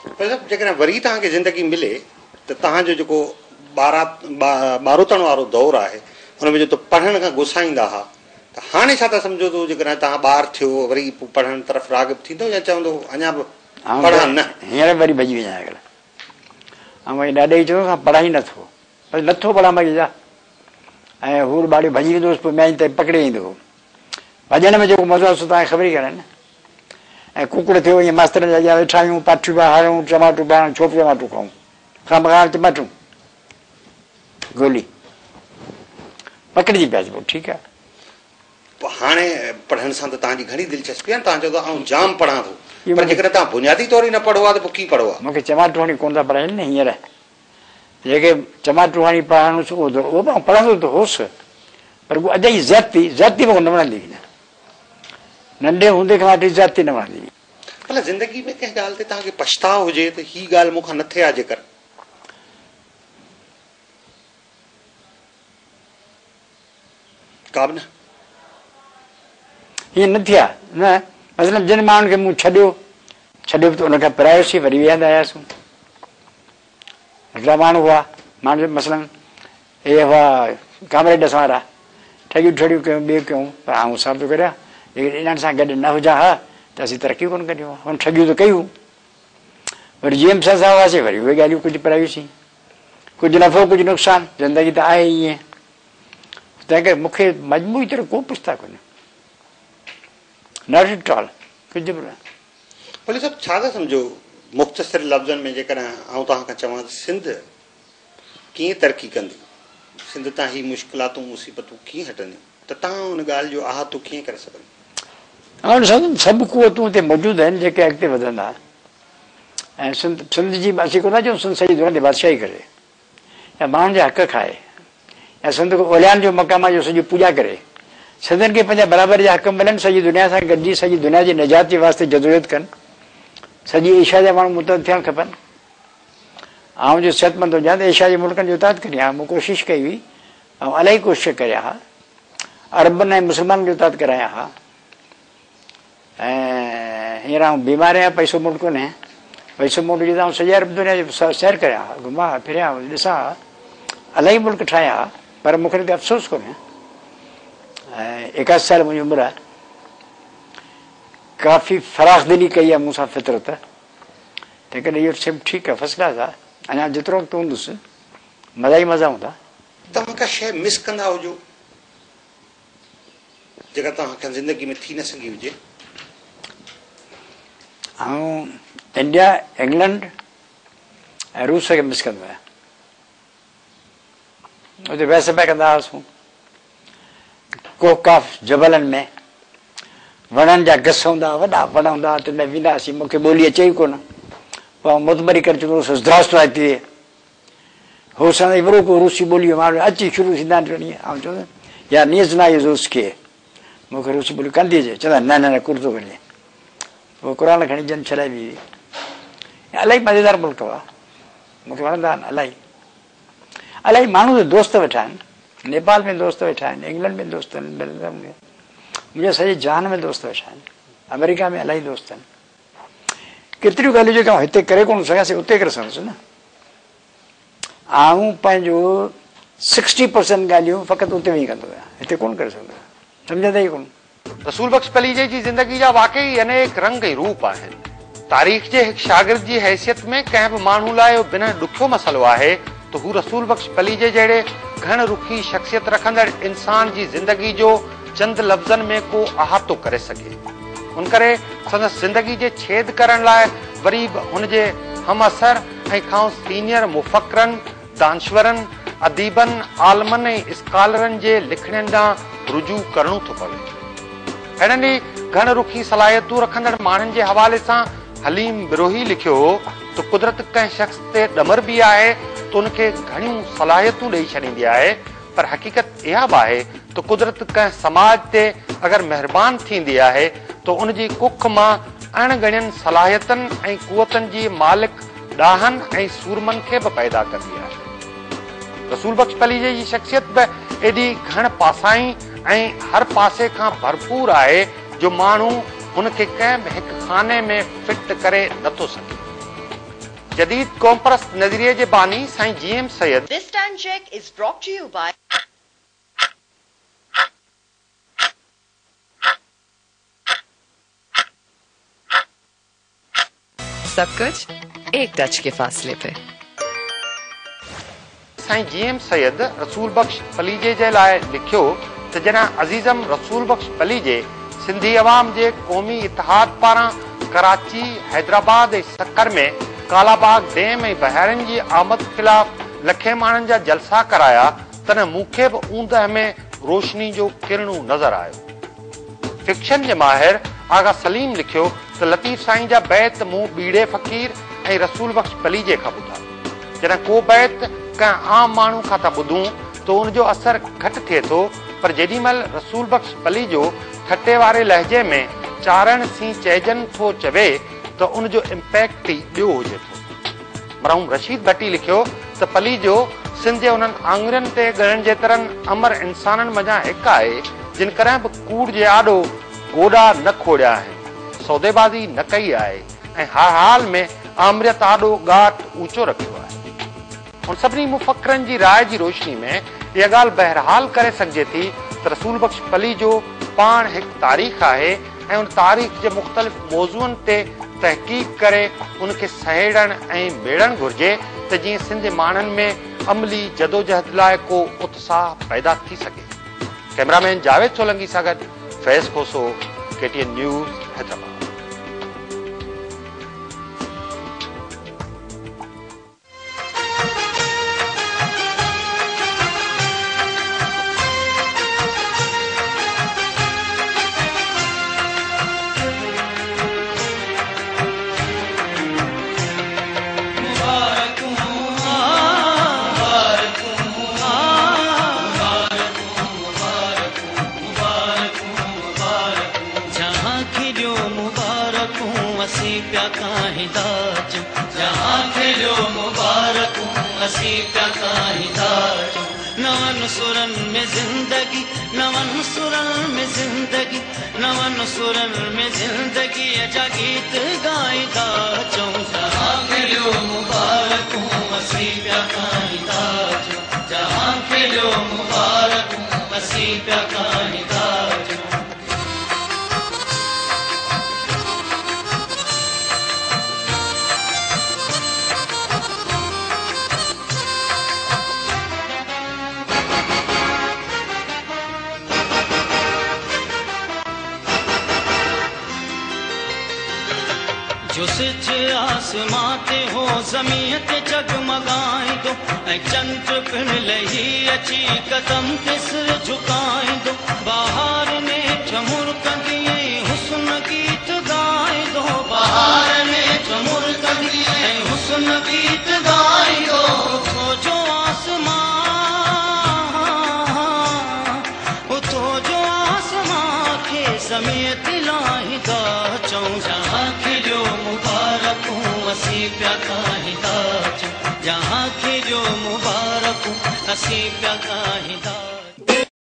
जेकॾहिं वरी तव्हांखे ज़िंदगी मिले त तव्हांजो जेको ॿारोतण वारो दौरु आहे हुन में जो त पढ़ण खां गुसाईंदा हुआ त हाणे छा था सम्झो त जेकॾहिं तव्हां ॿार थियो वरी पोइ पढ़ण तरफ़ राग़िब थींदो या चवंदो अञा बि पढ़ां न हींअर वरी भॼी वञा अगरि ऐं वरी ॾाॾे ई चयो पढ़ाई नथो पर नथो पढ़ां भई जा ऐं हू ॿाॾियो भॼी वेंदोसि पोइ म्याई त पकिड़े ईंदो भॼण में जेको मज़ो आहे सो तव्हांखे ख़बर ई कान्हे न ऐं कुकड़ थियो ईअं मास्तरनि जा अॻियां वेठा आहियूं पाठियूं पिया हारूं टमाटो पिया छो टमाटो खाऊं खां टमाटो गोली पकिड़िजी पियासीं पोइ ठीकु आहे पोइ हाणे पढ़ण सां त तव्हांजी घणी दिलचस्पी आहे तव्हां चओ था आउं जाम पढ़ां थो पर जेकॾहिं तव्हां बुनियादी तौर ई न पढ़ो आहे त पोइ कीअं पढ़ो आहे मूंखे टमाटो हाणी कोन था पढ़ाइनि न हींअर जेके टमाटो हाणी पढ़ाइणो उहो पढ़ंदो त होसि पर उहो अॼु ई ज़्यादती मूंखे न वणंदी हुई न नंढे हूंदे खां वठी ज़्यादती न वणंदी हुई भला ज़िंदगी में कंहिं ॻाल्हि ते तव्हांखे पछताव हुजे त हीअ ॻाल्हि मूंखां न थिए आहे जेकर का बि न हीअं न थिया न मतिलबु जिन माण्हुनि खे मूं छॾियो त उनखां पिरायोसीं वरी वेहंदा आयासीं हिकिड़ा माण्हू हुआ माण्हू मसलन इहे हुआ कामरेड वारा ठगियूं कयूं ॿिए कयूं पर आउं सां थो करियां लेकिन इन्हनि सां गॾु न हुजा हा त असीं तरक़ी कोन करियूं हुन ठगियूं त कयूं वरी जीअं सां हुआसीं वरी उहे ॻाल्हियूं कुझु पढ़ायूंसीं कुझु नफ़ो कुझु नुक़सानु ज़िंदगी त आहे ईअं तंहिं करे मूंखे मजबूरी तरह को पुछता कोन्हे नॉट एट ऑल कुझु बि न भले सभु छा था सम्झो मुख़्तसिर लफ़्ज़नि में जेकॾहिं आउं तव्हां खां चवां त सिंध कीअं तरक़ी कंदी सिंध तां ही मुश्किलातूं मुसीबतूं कीअं हटंदियूं त तव्हां हुन ॻाल्हि जो अहातो कीअं करे सघंदा सभु क़ुवतूं हिते मौजूदु आहिनि जेके अॻिते वधंदा ऐं सिंध जी असीं कोन था चऊं सिंध सॼी दुनिया ते बादशाही करे या माण्हुनि जा हक़ खाए या सिंध को ओलियान जो मक़ाम जो सॼी पूॼा करे सिंधियुनि खे पंहिंजा बराबरि जा हक़ मिलनि सॼी दुनिया सां गॾिजी सॼी दुनिया जी निजात जे वास्ते जदोजहद कनि सॼी एशिया जा माण्हू मुतहद थियणु खपनि आउं जो सिहतमंद हुजां त एशिया जे मुल्कनि जो इताद करियां मूं कोशिशि कई हुई ऐं इलाही कोशिशि करिया हा अरबनि ऐं मुस्लमाननि जो इताद कराया हा ऐं हींअर आउं बीमार आहियां पैसो मूं वटि कोन्हे पैसो मूं वटि हुजे त सॼी अरब दुनिया जो सैर करियां हा घुमां फिरियां ॾिसां इलाही मुल्क ठाहिया हा पर मूंखे त अफ़सोस कोन्हे ऐं 81 साल मुंहिंजी उमिरि आहे काफ़ी फराख दिली कई आहे मूंसां फितरत तंहिं करे इहो सभु ठीकु आहे फर्स्ट क्लास आहे अञा जेतिरो वक़्तु हूंदुसि मज़ा ई मज़ा हूंदा तव्हां का शइ मिस कंदा हुजो जेका तव्हांखे ज़िंदगी में थी न सघी हुजे ऐं इंडिया इंग्लैंड ऐं रूस खे मिस कंदो आहियां उते वैसे पिया कंदा हुआसीं कोकाफ जबलनि में वणनि जा घस हूंदा वॾा वण हूंदा त न वेंदासीं मूंखे ॿोली अचे ई कोन पोइ मुतबरी करे चवंदो द्राष्ट्राती हो सां वरो को रूसी ॿोली माण्हू अची शुरू थींदा आहिनि ऐं चवंदा या नीज़ ना इज़ खे मूंखे रूसी ॿोली कंदी अचे चवंदा न न कुर्तो खणी पोइ क़ुर खणी जन छॾाइबी हुई इलाही मज़ेदार मुल्क हुआ मूंखे वणंदा आहिनि इलाही माण्हू दोस्त वेठा आहिनि नेपाल में दोस्त वेठा आहिनि इंग्लैंड में दोस्त आहिनि मुंहिंजे सॼे जहान में दोस्त वेठा आहिनि अमेरिका में इलाही दोस्त आहिनि केतिरियूं ॻाल्हियूं जेके हिते करे कोन सघियासीं उते करे सघंदुसि न आऊं पंहिंजो 60% ॻाल्हियूं फ़क़ति उते वेही कंदो आहियां हिते कोन करे सघंदो आहियां सम्झंदा ई कोन रसूल बख्श पलीजे जी ज़िंदगी जा वाकई अनेक रंग ऐं रूप आहिनि तारीख़ जे हिकु शागिर्द जी हैसियत में कंहिं बि माण्हू लाइ बिना ॾुखियो मसइलो आहे त हू रसूल बख्श पलीजे जहिड़े घण रुखी शख़्सियत रखंदड़ इंसान जी ज़िंदगी जो चंद लफ़्ज़नि में को अहातो करे सघे उन करे संदसि ज़िंदगी जे छेद करण लाइ वरी बि हुनजे हम असर ऐं खां सीनियर मुफ़क्रनि दानश्वरनि अदीबनि आलमनि ऐं स्कॉलरनि जे लिखणनि ॾांहुं रुजू करणो थो पवे अहिड़नि ई घण रुखी सलाहियतूं रखंदड़ माण्हुनि जे हवाले सां हलीम बिरोही लिखियो हो त कुदरत कंहिं शख़्स ते ॾमर बि आहे त उनखे घणियूं सलाहियतूं ॾेई छॾींदी आहे पर हक़ीक़त इहा बि आहे त कुदरत कंहिं समाज ते अगरि महिरबान थींदी आहे त उनजी कुख मां अणगणियनि सलाहियतनि ऐं कुवतनि जी मालिक ॾाहनि ऐं सूरमनि खे बि पैदा कंदी आहे रसूल बख्श पलीजे जी शख़्सियत बि एॾी घण पासाई ऐं हर पासे खां भरपूर आहे जो माण्हू हुनखे कंहिं बि हिकु खाने में फिट करे नथो सघे जदीद कौम परस्त नजरिए जे बानी साईं GM Syed. This time check is brought to you by सब कुछ एक टच के फासले पे। साईं GM सैयद रसूल बख्श पलीजे जे लाइ लिखियो त जना अज़ीज़म रसूल बख्श पलीजे सिंधी अवाम जे क़ौमी इतिहाद पारां कराची, हैदराबाद ऐं सक्कर में कालाबाग डैम ऐं बहिरनि जी आमद ख़िलाफ़ लखे माण्हुनि जा जलसा कराया, तन मूंखे बि ऊंदह में रोशनी जो किरणू नज़र आयो। फिक्शन जे माहिर आगा सलीम लिखियो त लतीफ़ साईं जा बैत मूं बीड़े फ़कीर ऐं रसूल बख्श पलीजे खां ॿुधा। जॾहिं को बैत कंहिं आम माण्हू खां था ॿुधूं त उनजो असर घटि थिए थो, पर जेॾीमहिल रसूल बख्श पलीजो ठटे वारे लहजे में चारण सी चइजन थो चवे त उनजो इम्पैक्ट ई ॿियो हुजे थो। मरहूम रशीद भट्टी लिखियो त पलीजो सिंध जे उन्हनि आङुरियुनि ते ॻणण जेतिरनि अमर इंसाननि मञा हिकु आहे जिन कॾहिं बि कूड़ जे आॾो गोॾा न खोड़िया आहिनि, सौदेबाज़ी न कई आहे ऐं हर हाल में आमरियत आॾो ॻाट ऊचो रखियो आहे। उन सभिनी मुफ़क्रनि जी राय जी रोशनी में इहा ॻाल्हि बहरहाल करे सघिजे थी त रसूल बख्श पलीजो पाण हिकु तारीख़ आहे ऐं उन तारीख़ जे मुख़्तलिफ़ मौज़ूअनि ते तहक़ीक़ करे उनखे सहेड़णु ऐं मेड़णु घुर्जे त जीअं सिंध जे माण्हुनि में अमली जदोजहद लाइ को उत्साह पैदा थी सघे। कैमरामैन जावेद सोलंकी सां गॾु फैज़ खोसो, KTN न्यूज़, हैदराबाद। नवन सुरन में जिंदगी, नवन सुरन में जिंदगी, नवन सुरन में जिंदगी अजा गीत गाईंदा चऊं। जहां खिलियो मुबारक हूं असीं पिया गाईंदा चऊं। जहां खिलियो मुबारक हूं असीं पिया गाईंदा चऊं। जो सिज आसमां ते हो ज़मीन ते जगमगाईंदो ऐं चंड पिण लही अची कदम ते सिर झुकाईंदो। बहार में ठमुर कंदी ऐं हुस्न गीत गाईंदो। बहार में ठमुर कंदी ऐं हुस्न गीत गाईंदो। उथो जो आसमां, उथो जो आसमां खे ज़मीन ते लाहींदा चऊं। जहां खिलियो मुबारक हूं असीं पिया गाईंदा चऊं। जहां खिलियो मुबारक हूं असीं पिया गाईंदा।